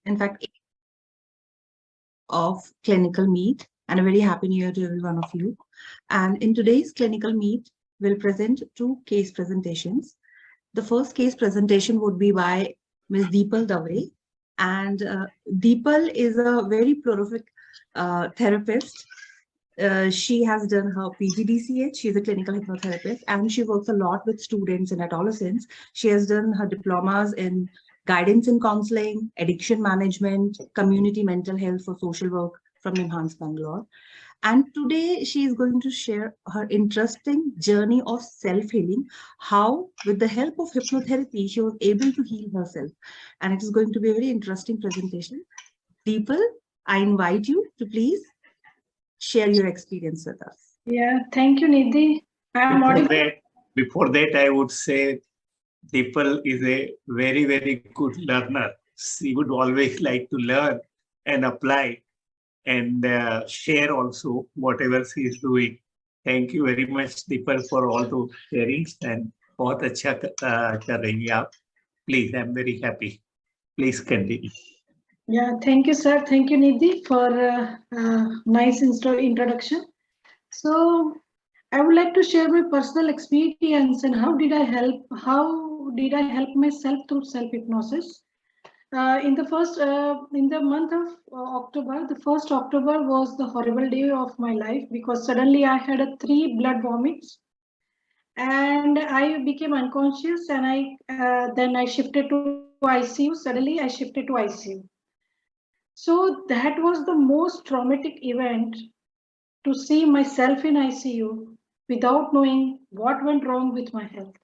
in fact, of Clinical Meet, and a very happy new year to every one of you. And in today's Clinical Meet, we'll present two case presentations. The first case presentation would be by Ms. Dipal Dave. And Dipal is a very prolific therapist. She has done her PGDCH. She's a clinical hypnotherapist, and she works a lot with students in adolescents. She has done her diplomas in guidance and counseling, addiction management, community mental health for social work from Nimhans, Bangalore. And today she is going to share her interesting journey of self-healing, how with the help of hypnotherapy, she was able to heal herself. And it is going to be a very interesting presentation. People, I invite you to please share your experience with us. Yeah, thank you, Nidhi. Before that, I would say Dipal is a very, very good learner. She would always like to learn and apply and share also whatever she is doing. Thank you very much, Dipal, for all the sharings and बहुत अच्छा कर रही हैं आप. Please, I'm very happy. Please continue. Yeah, thank you, sir. Thank you, Nidhi, for nice introduction. So, I would like to share my personal experience and how did I help myself through self-hypnosis. In the month of October, the 1st October was the horrible day of my life because suddenly I had 3 blood vomits and I became unconscious, and then I shifted to ICU. Suddenly I shifted to ICU. So that was the most traumatic event, to see myself in ICU without knowing what went wrong with my health.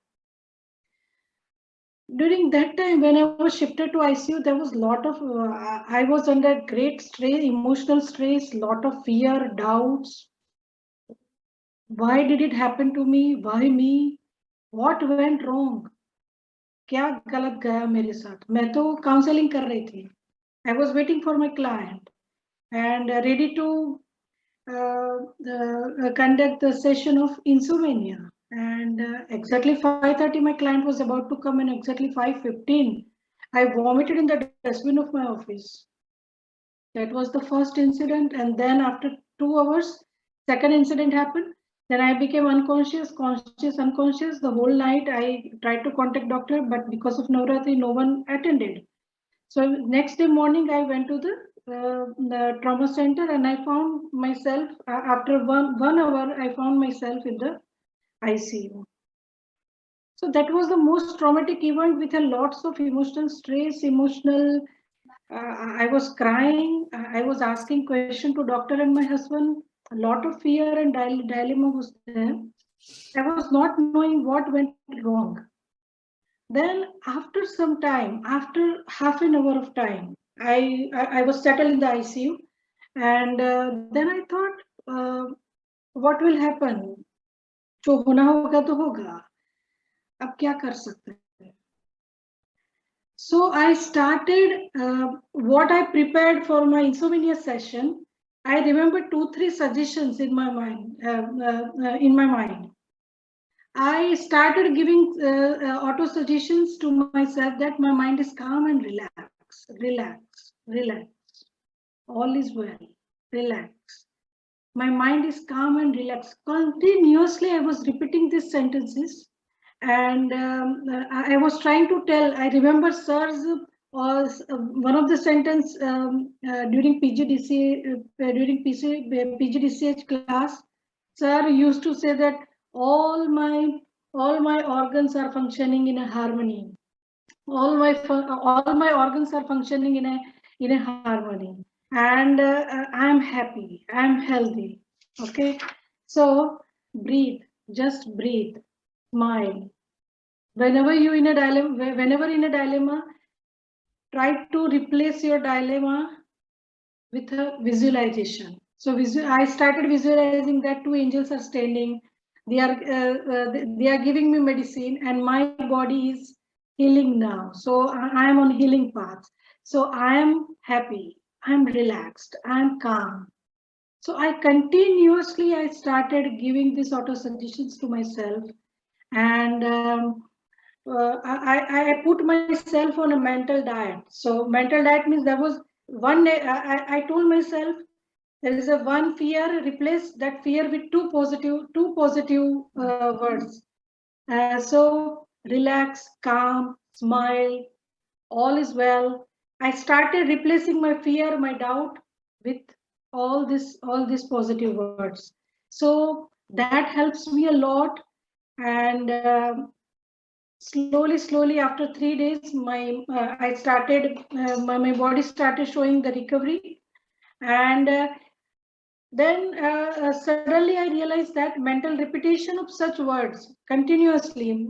During that time, when I was shifted to ICU, there was a lot of, I was under great stress, emotional stress, lot of fear, doubts. Why did it happen to me? Why me? What went wrong? क्या गलत गया मेरे साथ? मैं तो counselling कर रही थी. I was waiting for my client and ready to conduct the session of insomnia. And exactly 5:30, my client was about to come, and exactly 5:15, I vomited in the dustbin of my office. That was the first incident. And then after 2 hours, second incident happened. Then I became unconscious, unconscious. The whole night I tried to contact doctor, but because of Navratri, no one attended. So next day morning, I went to the trauma center, and I found myself, after one hour, I found myself in the ICU. So that was the most traumatic event with a lots of emotional stress, I was crying. I was asking question to doctor and my husband. A lot of fear and dilemma was there. I was not knowing what went wrong. Then after some time, after half an hour of time, I was settled in the ICU, and then I thought, what will happen? जो होना होगा तो होगा. अब क्या कर सकते हैं? So I started what I prepared for my insomnia session. I remember 2-3 suggestions in my mind. I started giving auto suggestions to myself that my mind is calm and relax, relax, relax. All is well, relax. My mind is calm and relaxed. Continuously, I was repeating these sentences. And I was trying to tell, I remember sir's one of the sentence during PGDCH class, sir used to say that all my organs are functioning in a harmony. All my organs are functioning in a harmony, and I am happy, I am healthy. Okay, so breathe, just breathe. Smile. Whenever in a dilemma, try to replace your dilemma with a visualization. So I started visualizing that 2 angels are standing. They are giving me medicine, and my body is healing now. So I am on healing path. So I am happy. I am relaxed. I am calm. So I started giving these auto suggestions to myself. And I put myself on a mental diet. So mental diet means there was one. I told myself there is a one fear. Replace that fear with two positive words. So relax, calm, smile, all is well. I started replacing my fear, my doubt with all these positive words. So that helps me a lot. And slowly after 3 days, my body started showing the recovery. And then suddenly I realized that mental repetition of such words continuously,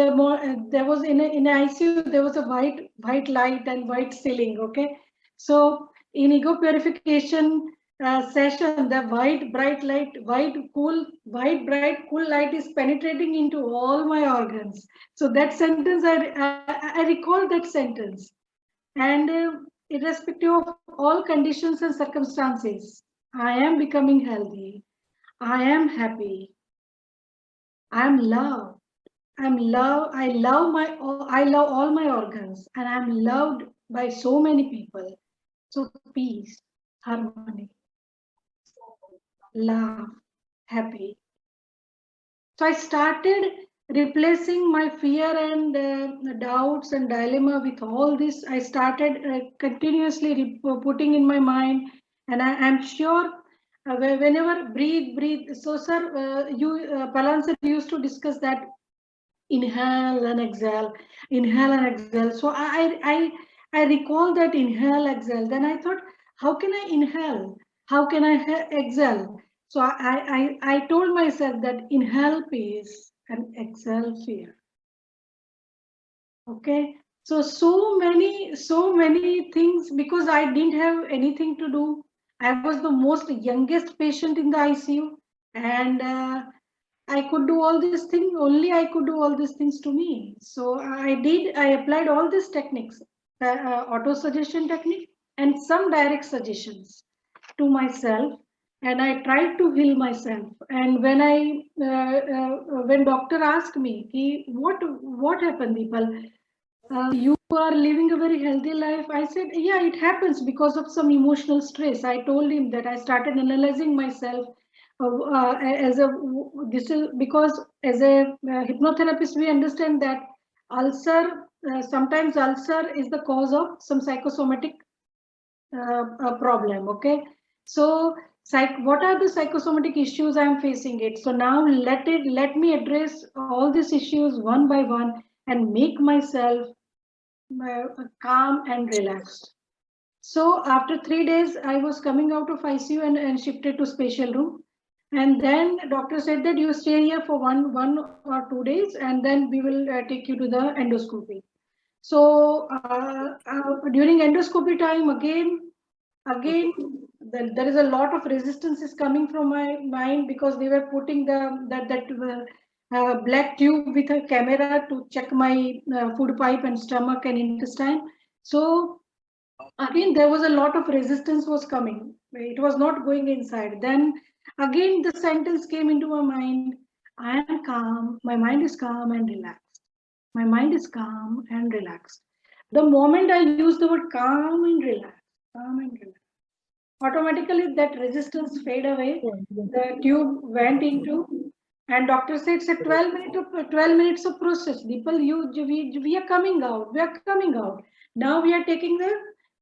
there was in ICU, there was a white light and white ceiling. Okay, so in ego purification session, the white bright cool light is penetrating into all my organs. So that sentence, I recall that sentence. And irrespective of all conditions and circumstances, I am becoming healthy. I am happy. I am loved. I love all my organs, and I'm loved by so many people. So peace, harmony, love, happy. So I started replacing my fear and doubts and dilemma with all this. I started continuously putting in my mind, and am sure whenever breathe. So, sir, Palan sir used to discuss that inhale and exhale. So I recall that inhale, exhale. Then I thought, how can I inhale? How can I exhale? So I told myself that inhale peace and exhale fear. Okay. So many things, because I didn't have anything to do. I was the most youngest patient in the ICU, and I could do all these things. Only I could do all these things to me. So I applied all these techniques, auto suggestion technique and some direct suggestions to myself, and I tried to heal myself. And when doctor asked me, what happened, Dipal? You are living a very healthy life. I said, yeah, it happens because of some emotional stress. I told him that I started analyzing myself as a this is because as a hypnotherapist we understand that sometimes ulcer is the cause of some psychosomatic problem. Okay, so what are the psychosomatic issues I am facing it? So now let me address all these issues one by one and make myself calm and relaxed. So after 3 days, I was coming out of ICU and shifted to special room. And then doctor said that you stay here for one or 2 days, and then we will take you to the endoscopy. So during endoscopy time, again, there is a lot of resistance is coming from my mind, because they were putting that black tube with a camera to check my food pipe and stomach and intestine. So again there was a lot of resistance was coming. It was not going inside. Then again the sentence came into my mind, I am calm, my mind is calm and relaxed. My mind is calm and relaxed. The moment I use the word calm and relaxed, automatically that resistance fade away. The tube went into, and doctor said it's a 12 minutes of process. People, we are coming out. We are coming out. Now we are taking the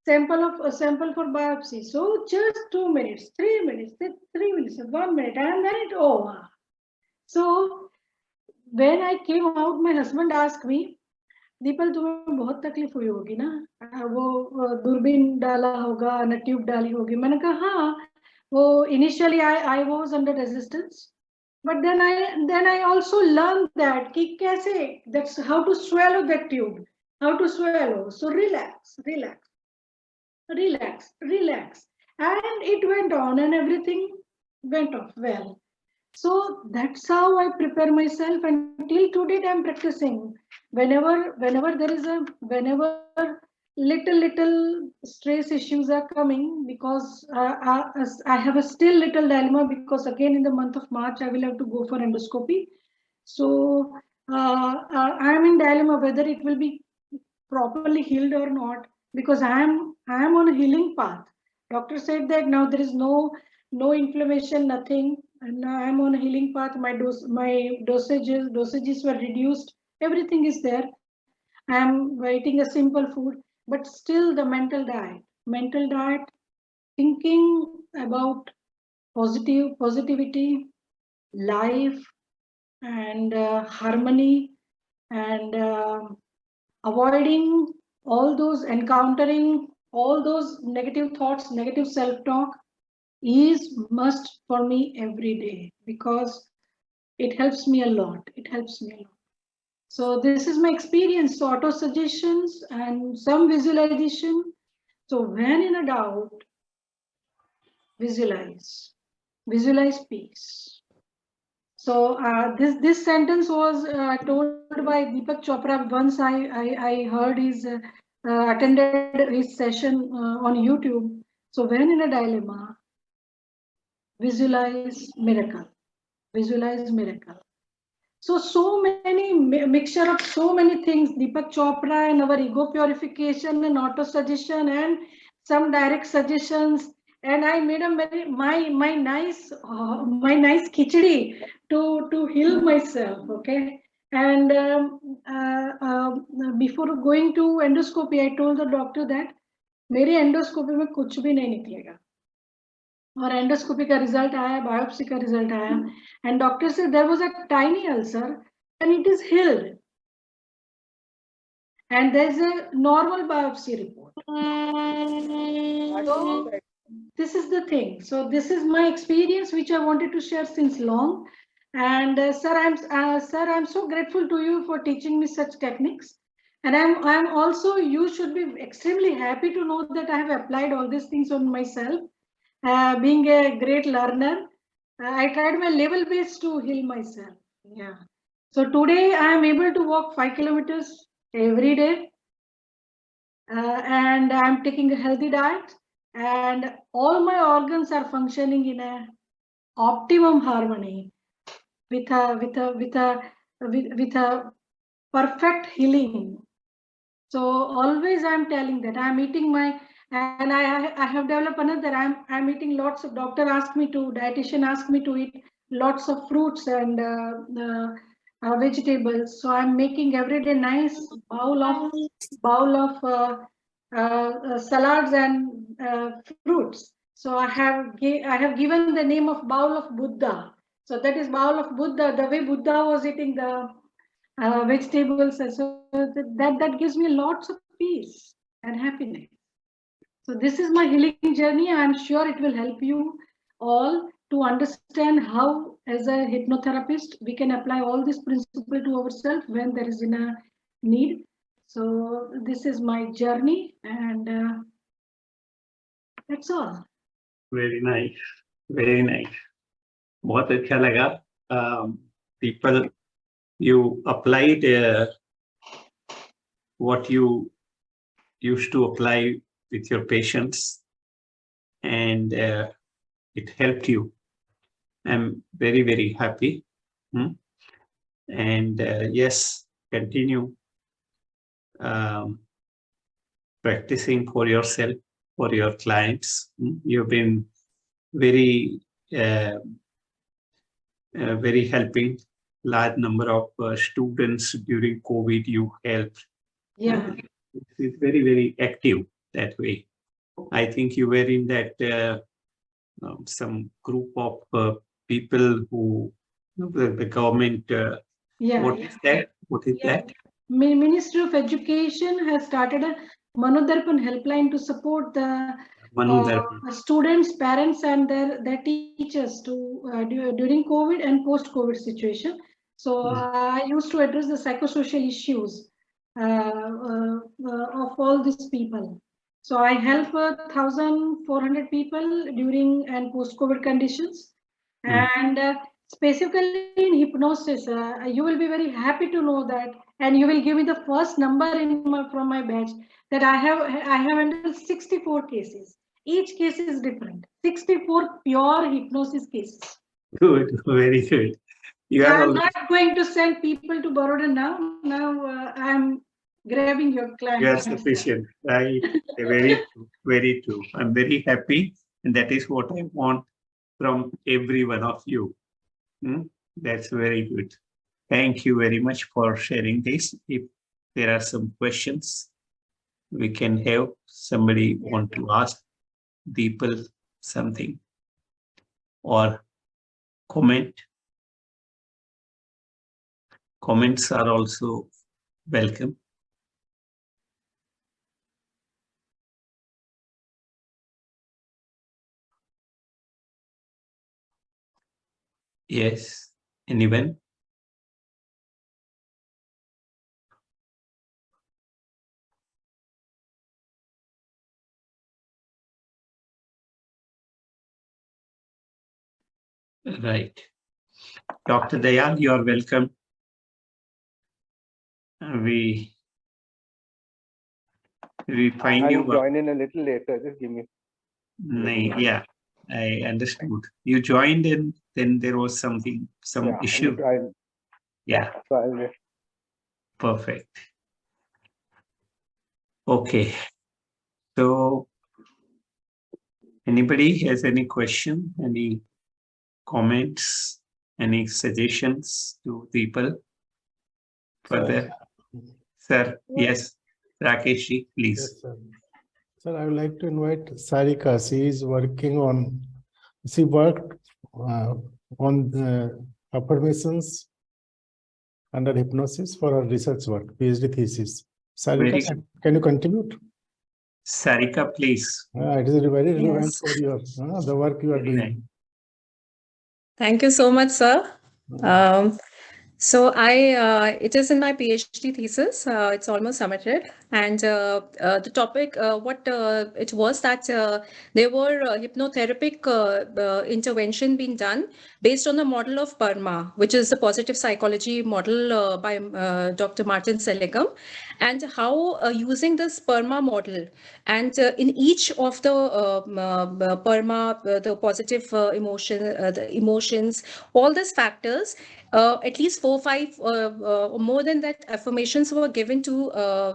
sample for biopsy. So just 2 minutes, 3 minutes, 3 minutes, 1 minute, and then it over. So when I came out, my husband asked me, the people तुम्हें बहुत तकलीफ हुई होगी ना, वो दूरबीन डाला होगा ना, ट्यूब डाली होगी. मैंने कहा हाँ, वो initially I was under resistance, but then I also learned that कि कैसे, that's how to swallow that tube, how to swallow. So relax, and it went on and everything went off well. So that's how I prepare myself, and till today I'm practicing. Whenever little stress issues are coming, because I have a still little dilemma, because again in the month of March I will have to go for endoscopy. So I'm in dilemma whether it will be properly healed or not, because I am on a healing path. Doctor said that now there is no inflammation, nothing, and now I'm on a healing path. My dosages were reduced. Everything is there. I'm eating a simple food, but still the mental diet, thinking about positivity, life, and harmony, and avoiding encountering all those negative thoughts, negative self-talk is must for me every day, because it helps me a lot. It helps me a lot. So this is my experience. So auto suggestions and some visualization. So when in a doubt, visualize peace. So this sentence was told by Deepak Chopra once. I heard his attended his session on YouTube. So when in a dilemma, visualize miracle. Visualize miracle. So many mixture of so many things. Deepak Chopra and our ego purification and auto suggestion and some direct suggestions. And I made a very my nice khichdi to heal myself. Okay. And before going to endoscopy, I told the doctor that मेरी endoscopy में कुछ भी नहीं निकलेगा. और endoscopy का result आया, biopsy का रिजल्ट आया, एंड डॉक्टर से there was a tiny ulcer and it is healed, and there is a normal biopsy report. So this is the thing. So this is my experience which I wanted to share since long. And sir, I'm so grateful to you for teaching me such techniques. And I'm also, you should be extremely happy to know that I have applied all these things on myself. Being a great learner, I tried my level best to heal myself. Yeah. So today I am able to walk 5 kilometers every day, and I'm taking a healthy diet, and all my organs are functioning in a optimum harmony with a perfect healing. So always I'm telling that I'm eating my, and I have developed another. I'm eating lots of. Doctor asked me to, dietitian asked me to eat lots of fruits and vegetables. So I'm making every day nice bowl of salads and fruits. So I have given the name of bowl of Buddha. So that is bowl of Buddha. The way Buddha was eating the vegetables, so that gives me lots of peace and happiness. So this is my healing journey. I'm sure it will help you all to understand how, as a hypnotherapist, we can apply all this principle to ourselves when there is in a need. So this is my journey, and that's all. Very nice. Very nice. बहुत अच्छा लगा. People, you applied what you used to apply with your patients, and it helped you. I'm very, very happy. And yes, continue practicing for yourself, for your clients. You've been very, very helping. Large number of students during COVID you helped. Yeah. It's very, very active that way. I think you were in that some group of people who the government. Yeah. What is that? What is that? Ministry of Education has started a Manodarpan helpline to support the students, parents, and their teachers to during COVID and post-COVID situation. So I used to address the psychosocial issues of all these people. So I help 1,400 people during and post-COVID conditions, and specifically in hypnosis. You will be very happy to know that, and you will give me the first number from my batch, that I have handled 64 cases. Each case is different. 64 pure hypnosis cases. Good, very good. You are I'm always, not going to send people to Baroda now. Now I'm grabbing your you are clients. sufficient. Right? Very true. Very true. I'm very happy. And that is what I want from every one of you. Hmm? That's very good. Thank you very much for sharing this. If there are some questions, we can have somebody want to ask Dipal something or comment. Comments are also welcome. Yes, anyone? Right. Dr. Dayal, you are welcome. We find I you. will join in a little later. Just give me. Yeah, I understood. You joined and then there was some Yeah, issue. Yeah, so I'll just. perfect. Okay. So anybody has any question, any comments, any suggestions to people further? Sir, yes, Rakeshji, please. Yes, sir. Sir, I would like to invite Sarika. She is working on, she worked on the affirmations under hypnosis for her research work, PhD thesis. Very Sarika, good. can you contribute? Sarika, please. It is very relevant Yes. for your the work you are Very nice. doing. Thank you so much, sir. So it is in my PhD thesis. It's almost submitted, and the topic, what it was that there were hypnotherapic intervention being done based on the model of PERMA, which is the positive psychology model by Dr. Martin Seligman, and how using this PERMA model, and in each of the PERMA, the positive the emotions, all these factors. At least 4, 5, or more than that, affirmations were given to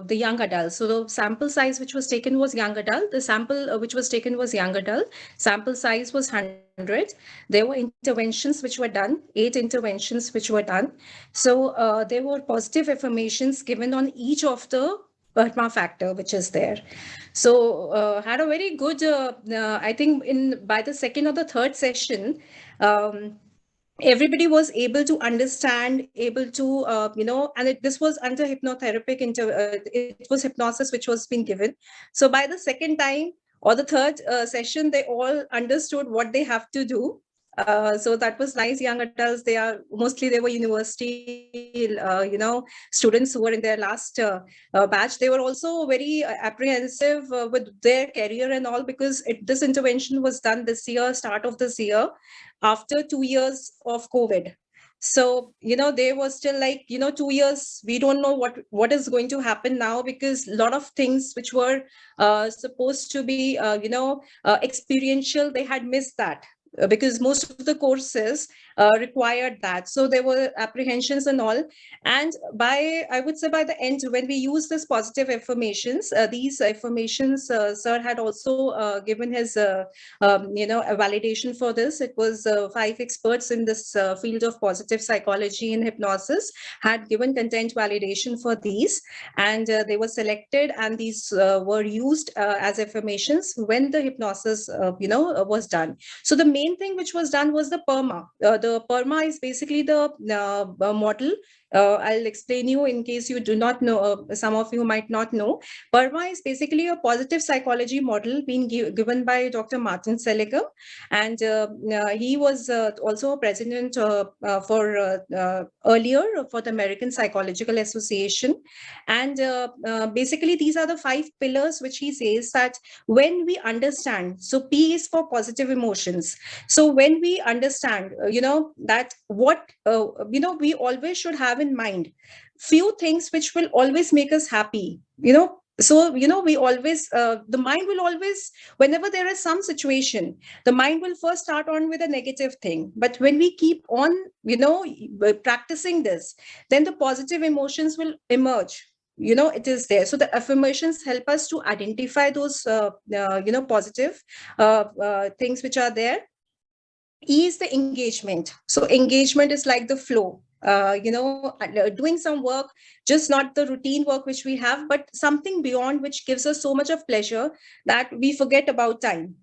the young adults. So the sample size which was taken was young adult. The sample which was taken was young adult. Sample size was 100. There were interventions which were done, 8 interventions which were done. So there were positive affirmations given on each of the PERMA factor which is there. So had a very good, I think by the second or the third session, everybody was able to understand, able to, and this was under hypnotherapic, it was hypnosis which was being given. So by the second time or the third session, they all understood what they have to do. So that was nice. Young adults, they were university, students who were in their last batch. They were also very apprehensive with their career and all, because this intervention was done this year, start of this year, after 2 years of COVID. So, they were still like, 2 years, we don't know what is going to happen now, because a lot of things which were supposed to be, experiential, they had missed that. Because most of the courses required that. So there were apprehensions and all. And I would say by the end, when we use this positive affirmations, these affirmations, sir had also given his, a validation for this. It was 5 experts in this field of positive psychology and hypnosis had given content validation for these. And they were selected, and these were used as affirmations when the hypnosis, was done. So the main thing which was done was the PERMA. The PERMA is basically the model. I'll explain you in case you do not know, some of you might not know. PERMA is basically a positive psychology model being given by Dr. Martin Seligman. And he was also a president for earlier for the American Psychological Association. And basically, these are the 5 pillars which he says that when we understand, so P is for positive emotions. So when we understand, that what, we always should have in mind few things which will always make us happy, So, we always, the mind will always, whenever there is some situation, the mind will first start on with a negative thing. But when we keep on, practicing this, then the positive emotions will emerge. It is there. So the affirmations help us to identify those, positive things which are there. E is the engagement. So engagement is like the flow. Doing some work, just not the routine work which we have, but something beyond, which gives us so much of pleasure that we forget about time.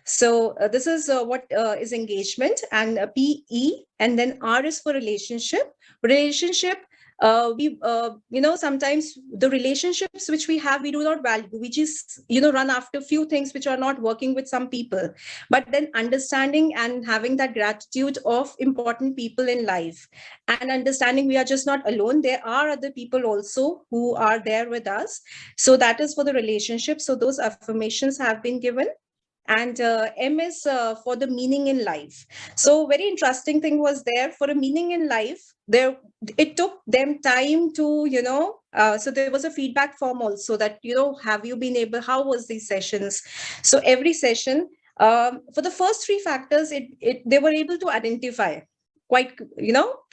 So this is what is engagement, and PE, and then R is for relationship. Relationship, sometimes the relationships which we have, we do not value. We just, run after few things which are not working with some people. But then understanding and having that gratitude of important people in life, and understanding we are just not alone. There are other people also who are there with us. So that is for the relationship. So those affirmations have been given. And M is for the meaning in life. So very interesting thing was there for a meaning in life. It took them time to, so there was a feedback form also that, have you been able, how was these sessions? So every session, for the first three factors, they were able to identify quite,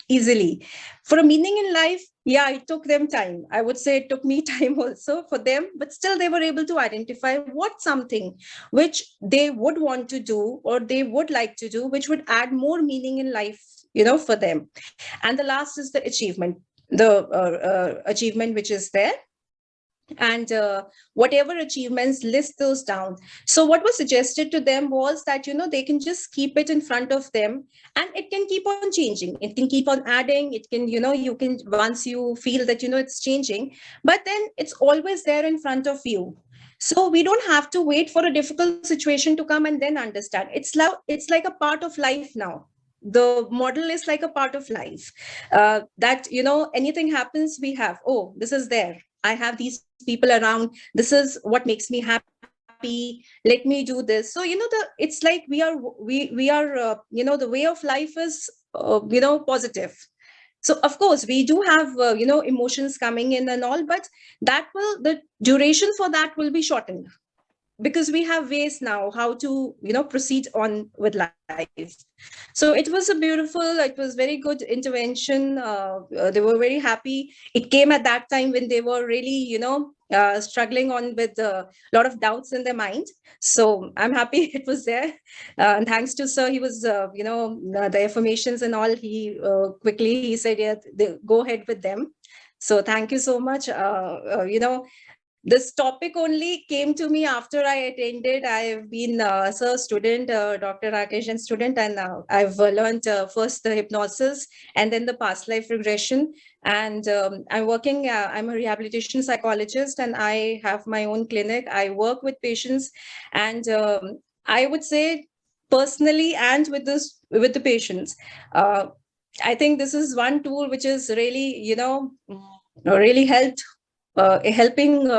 easily. For a meaning in life, yeah, it took them time. I would say it took me time also for them, but still they were able to identify what something which they would want to do or they would like to do, which would add more meaning in life, for them. And the last is the achievement, the achievement which is there. And whatever achievements, list those down. So what was suggested to them was that, they can just keep it in front of them, and it can keep on changing. It can keep on adding. It can, you can, once you feel that, it's changing, but then it's always there in front of you. So we don't have to wait for a difficult situation to come and then understand. It's like a part of life now. The model is like a part of life, that, anything happens, we have, oh, this is there. I have these people around. This is what makes me happy. Let me do this. So, it's like we are, the way of life is, positive. So, of course, we do have, emotions coming in and all, but the duration for that will be shortened, because we have ways now how to, proceed on with life. So it was it was very good intervention. They were very happy. It came at that time when they were really, struggling on with a lot of doubts in their mind. So I'm happy it was there. And thanks to sir, he was, the affirmations and all, quickly he said, yeah, go ahead with them. So thank you so much. This topic only came to me after I attended. I've been a student, Dr. Rakeshan student, and I've learned first the hypnosis and then the past life regression. And I'm working, I'm a rehabilitation psychologist, and I have my own clinic. I work with patients, and I would say personally and with the patients, I think this is one tool which is really, really helped helping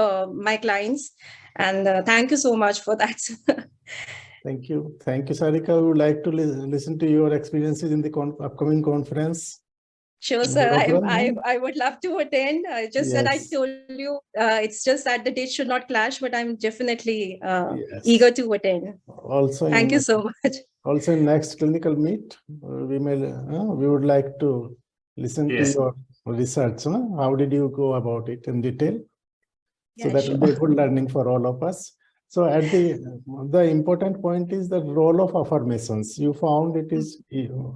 my clients. And thank you so much for that. Thank you. Thank you, Sarika. We would like to listen to your experiences in the upcoming conference. Sure, sir. Overall, I would love to attend. I just said, I yes. told you, it's just that the dates should not clash, but I'm definitely Yes. eager to attend. Also, Thank you so much. Also, in next clinical meet, we would like to listen to Yes. your research. How did you go about it in detail? So Yeah, that will be a good learning for all of us. So at the important point is the role of affirmations. You found it is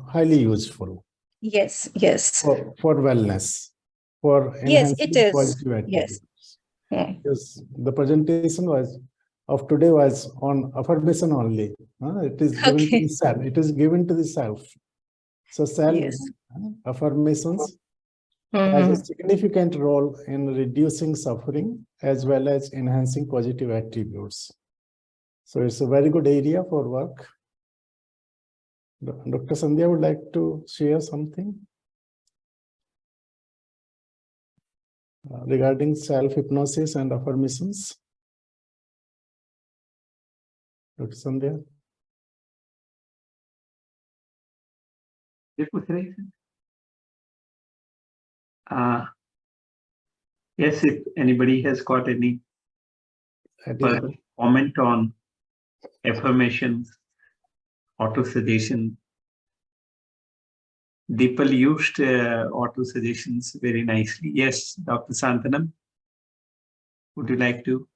highly useful. Yes, yes. For wellness, for Yes, it enhancing is. positive attitudes. Yes. Yes, the presentation of today was on affirmation only. It is given to the self. It is given to the self. So self affirmations has a significant role in reducing suffering as well as enhancing positive attributes. So it's a very good area for work. Dr. Sandhya would like to share something regarding self-hypnosis and affirmations. Dr. Sandhya? Yes, if anybody has got any further comment on affirmations, auto-suggestion. Dipal used auto-suggestions very nicely. Yes, Dr. Santanam, would you like to?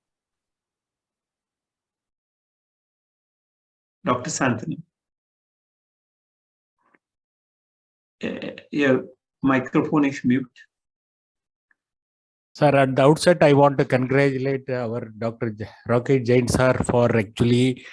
Dr. Santanam. Your microphone is mute. Sir, at the outset, I want to congratulate our Dr. Rakesh Jain sir for actually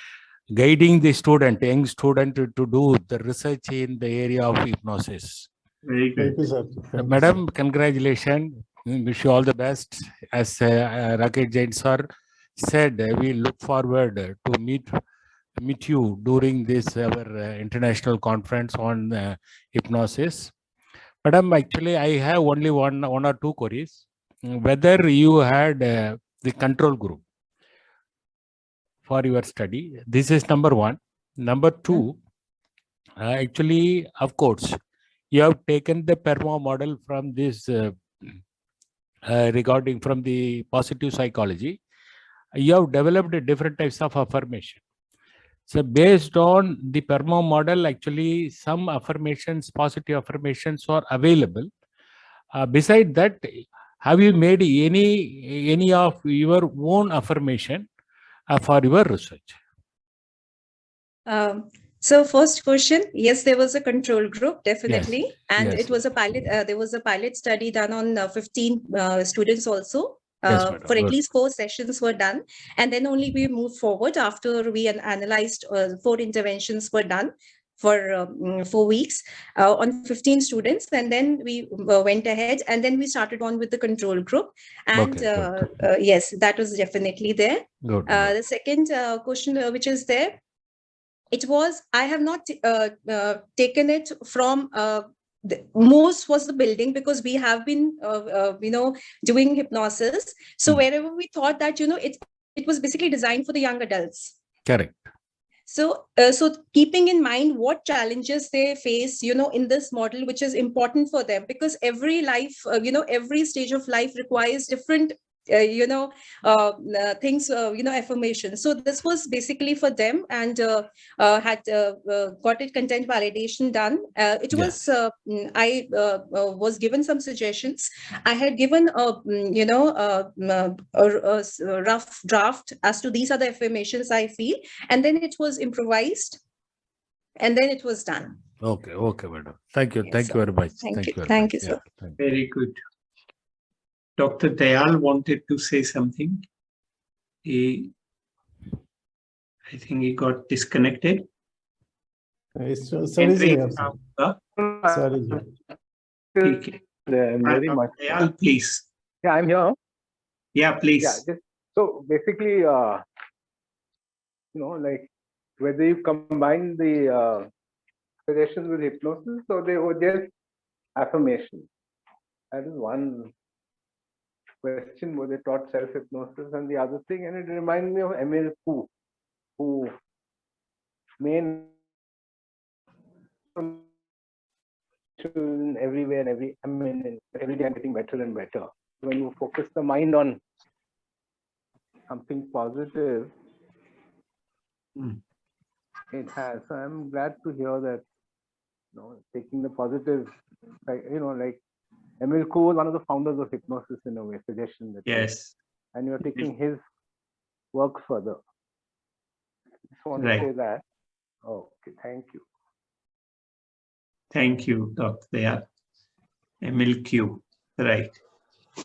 guiding the student, young student, to do the research in the area of hypnosis. Very good. Thank you, sir. Thank you, Madam, sir. congratulations. Wish you all the best. As Rakesh Jain sir said, we look forward to meet you during this our international conference on hypnosis. Madam, actually, I have only one or two queries. Whether you had the control group for your study. This is number one. Number two, actually, of course, you have taken the PERMA model from this regarding from the positive psychology. You have developed different types of affirmation. So based on the PERMA model, actually, some affirmations, positive affirmations are available. Beside that, have you made any of your own affirmation for your research? So first question, yes, there was a control group, definitely. Yes, And yes. it was a pilot, there was a pilot study done on 15 students also. Yes, madam. For at Good. least 4 sessions were done. And then only we moved forward after we analyzed 4 interventions were done for 4 weeks on 15 students. And then we went ahead and then we started on with the control group. And Okay, good. yes, that was definitely there. Good. The second question which is there, it was, I have not taken it from most was the building, because we have been doing hypnosis. So wherever we thought that it was basically designed for the young adults. Correct. So so keeping in mind what challenges they face in this model, which is important for them, because every life every stage of life requires different things, affirmation. So this was basically for them, and had got it content validation done. It was I was given some suggestions. I had given a rough draft as to these are the affirmations I feel, and then it was improvised, and then it was done. Okay, madam. Thank you. Yes, Thank sir. you very much. Thank you. very Thank much. you, sir. Thank you. Very good. Dr. Dayal wanted to say something. I think he got disconnected. Sorry, Entry sir. Sorry, sir. Okay. Very much. Dayal, please. Yeah, I'm here. Yeah, please. Yeah, so basically, like whether you combine the suggestions with hypnosis or they were just affirmation. That is one question, where they taught self-hypnosis, and the other thing, and it reminds me of Emil Kuh, who main in everywhere and every day I'm getting better and better. When you focus the mind on something positive, it has. So I'm glad to hear that, taking the positive, like Emil Kuh was one of the founders of hypnosis in a way, suggestion that. Yes. And you're taking his work further. Just want to say that. Okay, thank you. Thank you, Dr. Dayal. Emil Q. Right.